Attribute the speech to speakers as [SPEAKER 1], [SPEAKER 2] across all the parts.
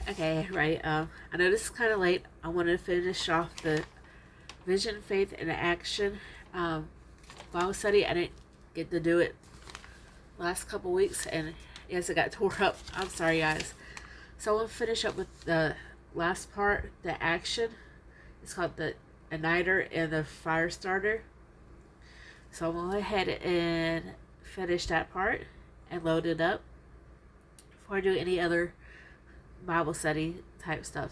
[SPEAKER 1] Okay, right. I know this is kind of late. I want to finish off the Vision, Faith, and Action Bible study. I didn't get to do it last couple weeks, and yes, it got tore up. I'm sorry, guys. So I want to finish up with the last part, the action. It's called the igniter and the fire starter. So I'm going to go ahead and finish that part and load it up before I do any other Bible study type stuff.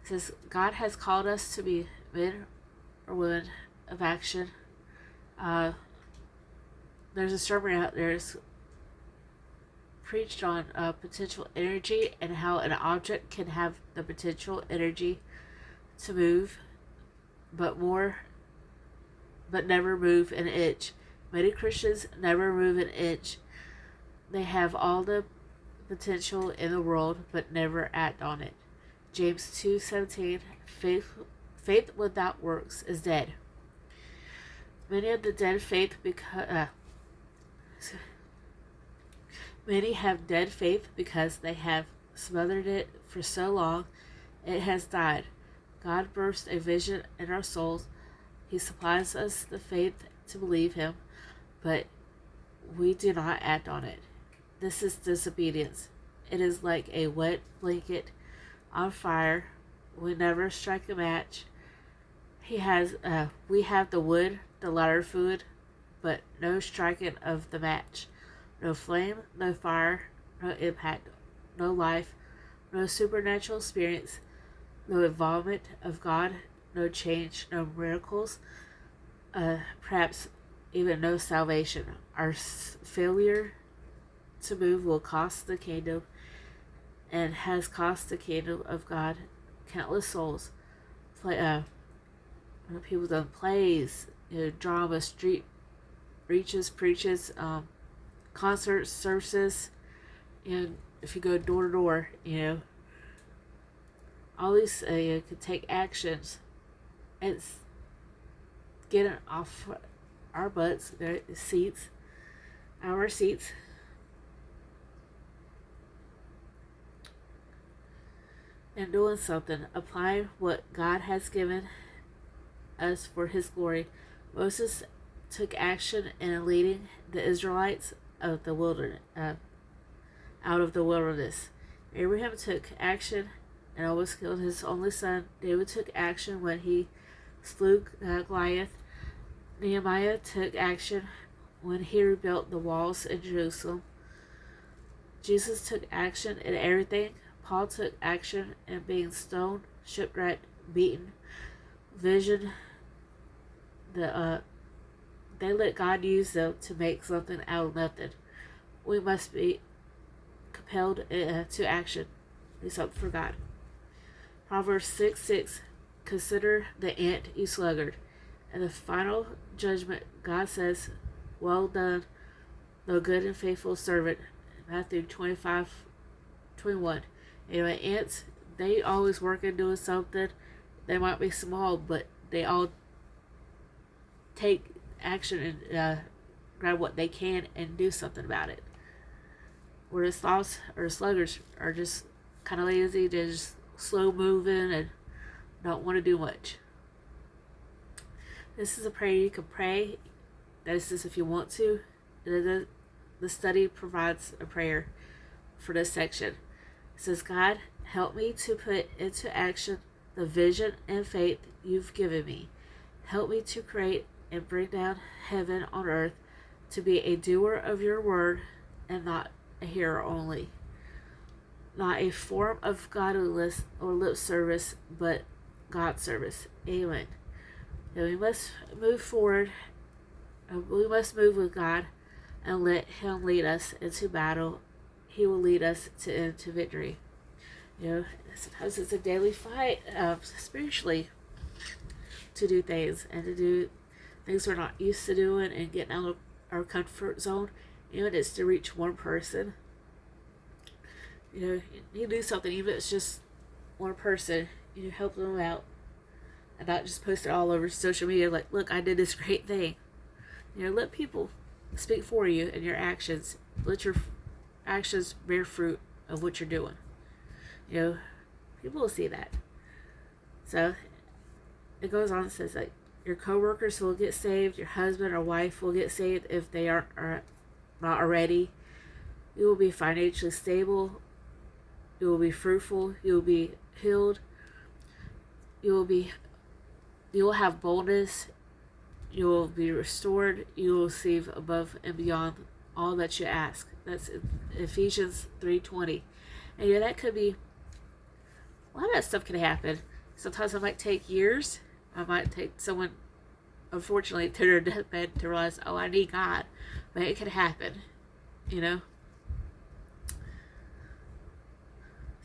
[SPEAKER 1] It says, God has called us to be men or women of action. There's a sermon out there that's preached on potential energy and how an object can have the potential energy to move, but never move an inch. Many Christians never move an inch. They have all the potential in the world, but never act on it. James 2:17. Faith without works is dead. Many of the dead faith many have dead faith because they have smothered it for so long it has died. God bursts a vision in our souls. He supplies us the faith to believe Him, but we do not act on it. This is disobedience. It is like a wet blanket on fire. We never strike a match. We have the wood, the lighter fluid, but no striking of the match. No flame, no fire, no impact, no life, no supernatural experience, no involvement of God, no change, no miracles, perhaps even no salvation. Our failure to move will cost the kingdom and has cost the kingdom of God countless souls. People done plays, drama, street preaches, concerts, services, and if you go door to door, all these could take actions. It's getting off our butts, our seats, and doing something, applying what God has given us for His glory. Moses took action in leading the Israelites of the wilderness, out of the wilderness. Abraham took action and almost killed his only son. David took action when he slew Goliath. Nehemiah took action when he rebuilt the walls in Jerusalem. Jesus took action in everything. Paul took action in being stoned, shipwrecked, beaten. Vision. They let God use them to make something out of nothing. We must be compelled to action. Do something for God. Proverbs 6:6. Consider the ant, you sluggard. In the final judgment, God says, well done, thou good and faithful servant. Matthew 25:21. Ants, they always working doing something. They might be small, but they all take action and grab what they can and do something about it. Where the sloths or sluggards are just kind of lazy, they're just slow moving and don't want to do much. This is a prayer you can pray. That is just if you want to. The study provides a prayer for this section. It says, God, help me to put into action the vision and faith you've given me. Help me to create and bring down heaven on earth, to be a doer of your word and not a hearer only. Not a form of godliness or lip service, but God service. Amen. Now we must move forward. We must move with God and let Him lead us into battle. He will lead us into victory. Sometimes it's a daily fight spiritually to do things and to do things we're not used to doing and getting out of our comfort zone. It's to reach one person. You do something, even if it's just one person, help them out. And not just post it all over social media like, look, I did this great thing. Let people speak for you and your actions. Let your actions bear fruit of what you're doing. You know, people will see that. So it goes on and says like your coworkers will get saved, your husband or wife will get saved if they are not already. You will be financially stable. You will be fruitful. You will be healed. You will have boldness. You will be restored. You will receive above and beyond all that you ask. That's Ephesians 3:20. And yeah, that could be a lot of that stuff can happen. Sometimes it might take years. I might take someone, unfortunately, to their deathbed to realize, oh, I need God. But it can happen, you know.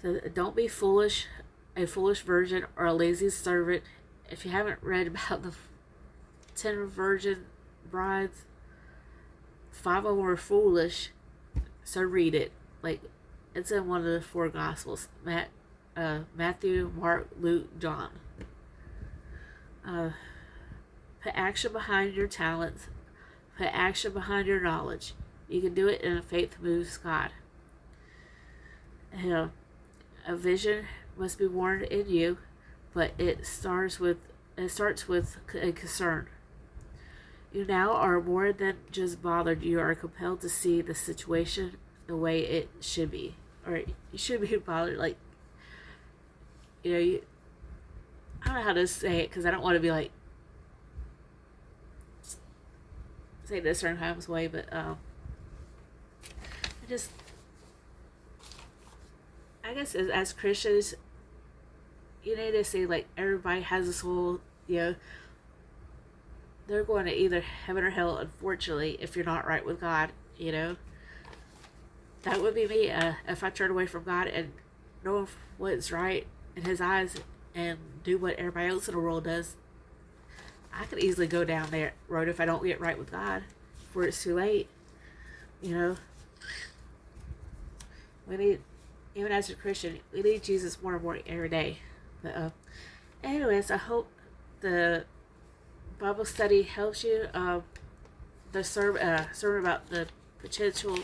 [SPEAKER 1] So don't be foolish, a foolish virgin or a lazy servant. If you haven't read about the 10 virgin brides, 5 of them were foolish. So read it. Like, it's in one of the 4 Gospels. Matthew, Mark, Luke, John. Put action behind your talents. Put action behind your knowledge. You can do it in a faith moves God. A vision must be born in you, but it starts with a concern. You now are more than just bothered. You are compelled to see the situation the way it should be, or you should be bothered. Like, you know, I don't know how to say it because I don't want to be like say this certain times way, but I guess as Christians, you need to see like everybody has a soul. You know, they're going to either heaven or hell. Unfortunately, if you're not right with God, you know, that would be me. If I turn away from God and know what's right in His eyes and do what everybody else in the world does, I could easily go down that road if I don't get right with God before it's too late. You know, we need, even as a Christian, we need Jesus more and more every day. But anyways, I hope the Bible study helps you. The sermon about the potential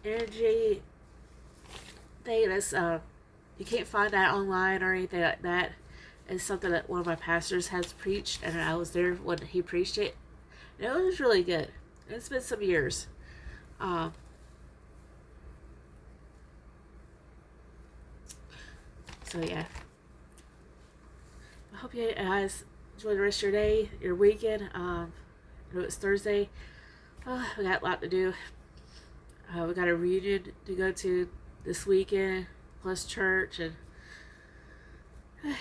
[SPEAKER 1] energy thing, that's you can't find that online or anything like that. It's something that one of my pastors has preached, and I was there when he preached it. And it was really good. It's been some years. So yeah, I hope you guys enjoy the rest of your day, your weekend. I know it's Thursday. We got a lot to do. We got a reunion to go to this weekend, plus church, and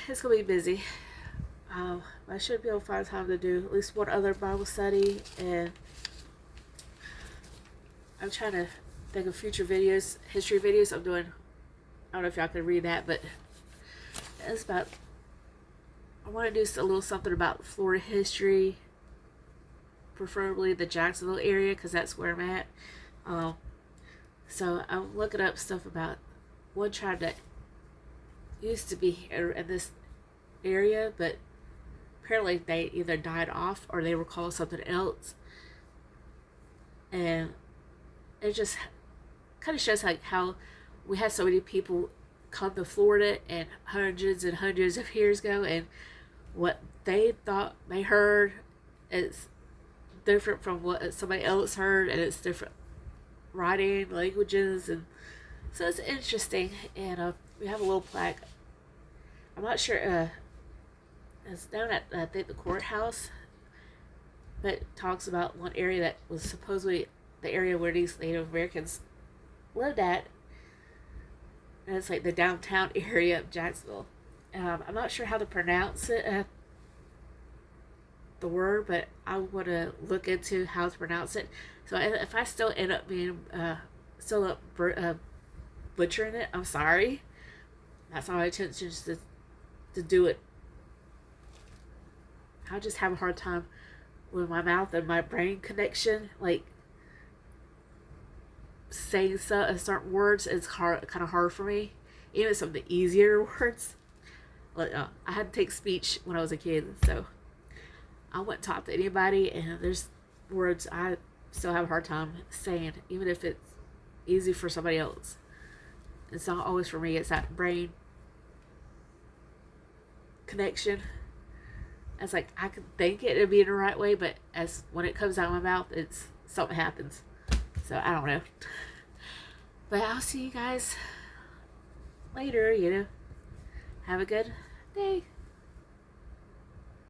[SPEAKER 1] it's gonna be busy. I should be able to find time to do at least one other Bible study, and I'm trying to think of future videos, history videos I'm doing. I don't know if y'all can read that, but it's about, I want to do a little something about Florida history, preferably the Jacksonville area, because that's where I'm at. So I'm looking up stuff about one tribe that used to be here in this area, but apparently they either died off or they were called something else. And it just kind of shows like how we had so many people come to Florida and hundreds of years ago, and what they thought they heard is different from what somebody else heard, and it's different writing languages, and so it's interesting. And we have a little plaque. I'm not sure. It's down at I think the courthouse, but it talks about one area that was supposedly the area where these Native Americans lived at, and it's like the downtown area of Jacksonville. I'm not sure how to pronounce it, the word, but I want to look into how to pronounce it. So if I still end up being butchering it, I'm sorry. That's not my intention, just to do it. I just have a hard time with my mouth and my brain connection, like saying certain words is kind of hard for me. Even some of the easier words. Like, I had to take speech when I was a kid, so I wouldn't talk to anybody, and there's words I still have a hard time saying, even if it's easy for somebody else. It's not always for me. It's that brain connection. It's like I can think it to be in the right way, but as when it comes out of my mouth, it's something happens. So I don't know. But I'll see you guys later. Have a good day.